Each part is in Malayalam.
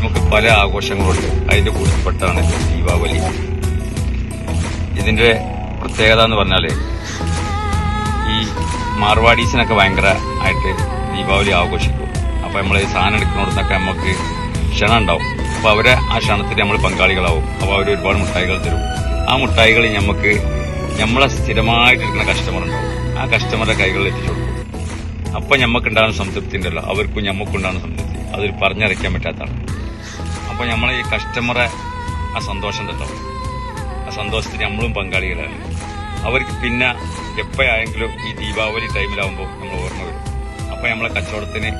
നമുക്ക് പല ആഘോഷങ്ങളുണ്ട്. അതിന്റെ കൂട്ടത്തിൽപ്പെട്ടാണ് ദീപാവലി. ഇതിന്റെ പ്രത്യേകത എന്ന് പറഞ്ഞാല് ഈ മാർവാടീസിനൊക്കെ ഭയങ്കര ആയിട്ട് ദീപാവലി ആഘോഷിക്കും. അപ്പൊ നമ്മൾ ഈ സാധനം എടുക്കുന്നിടത്തൊക്കെ നമുക്ക് ക്ഷണം ഉണ്ടാവും. അപ്പൊ അവരെ ആ ക്ഷണത്തിൽ നമ്മൾ പങ്കാളികളാവും. അപ്പൊ അവർ ഒരുപാട് മുട്ടായികൾ തരും. ആ മുട്ടായികൾ നമുക്ക് നമ്മളെ സ്ഥിരമായിട്ടിരിക്കുന്ന കസ്റ്റമർ ഉണ്ടാവും. ആ കസ്റ്റമറുടെ കൈകളിൽ എത്തിച്ചു കൊടുക്കും. അപ്പൊ ഞമ്മക്കുണ്ടാകുന്ന സംതൃപ്തി ഉണ്ടല്ലോ, അവർക്കും ഞമ്മക്കുണ്ടാകുന്ന സംതൃപ്തി അതൊരു പറഞ്ഞറിയിക്കാൻ പറ്റാത്തതാണ്. അപ്പൊ നമ്മളെ ഈ കസ്റ്റമറെ ആ സന്തോഷം ഉണ്ടല്ലോ, ആ സന്തോഷത്തിന് നമ്മളും പങ്കാളികളാണ്. അവർക്ക് പിന്നെ എപ്പോഴായെങ്കിലും ഈ ദീപാവലി ടൈമിലാവുമ്പോൾ നമ്മൾ ഓർമ്മ വരും. അപ്പൊ നമ്മളെ കച്ചവടത്തിന്,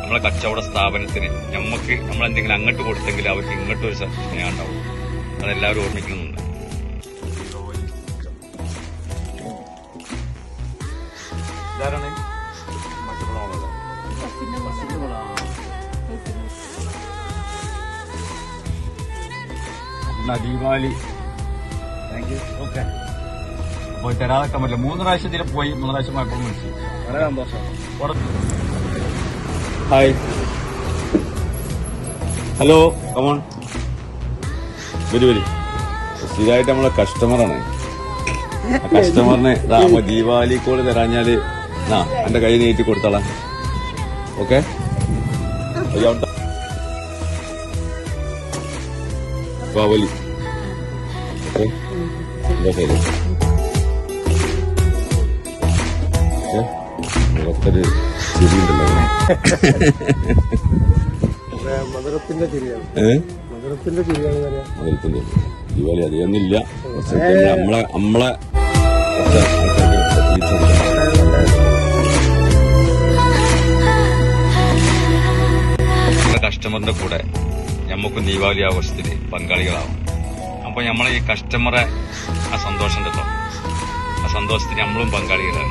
നമ്മളെ കച്ചവട സ്ഥാപനത്തിന് നമ്മളെന്തെങ്കിലും അങ്ങോട്ട് കൊടുത്തെങ്കിൽ അവർക്ക് ഇങ്ങോട്ടും ഒരു സ്നേഹം ഉണ്ടാവും. അതെല്ലാവരും ഓർമ്മിക്കുന്നുണ്ട്. ഇതാരാണ് ദീപാവലി ഓക്കെ പോയി തരാതൊക്കെ പറ്റില്ല. 3 പ്രാവശ്യത്തിൽ പോയി, 3 പ്രാവശ്യം പോയപ്പോൾ വിളിച്ചു. വളരെ സന്തോഷം. ഹായ്, ഹലോ, കമോൺ, വരി. സ്ഥിരമായിട്ട് നമ്മളെ കസ്റ്റമറാണ്. കസ്റ്റമറിന് ദീപാവലി കോള് തരാഞ്ഞാല് എന്റെ കൈ നീട്ടി കൊടുത്തോളാം. ഓക്കെ, ദീപാവലി ശരി. മുഖത്തൊരു ചിരിയുണ്ടല്ലോ. മധുരത്തിന്റെ ചിരിയാണ്. ദീപാവലി അധികമൊന്നുമില്ല. നമ്മളെ കസ്റ്റമറിന്റെ കൂടെ നമുക്കും ദീപാവലി ആഘോഷത്തിന് പങ്കാളികളാവും. അപ്പൊ നമ്മളെ ഈ കസ്റ്റമറെ ആ സന്തോഷം ഉണ്ടല്ലോ, ആ സന്തോഷത്തിന് നമ്മളും പങ്കാളികളാണ്.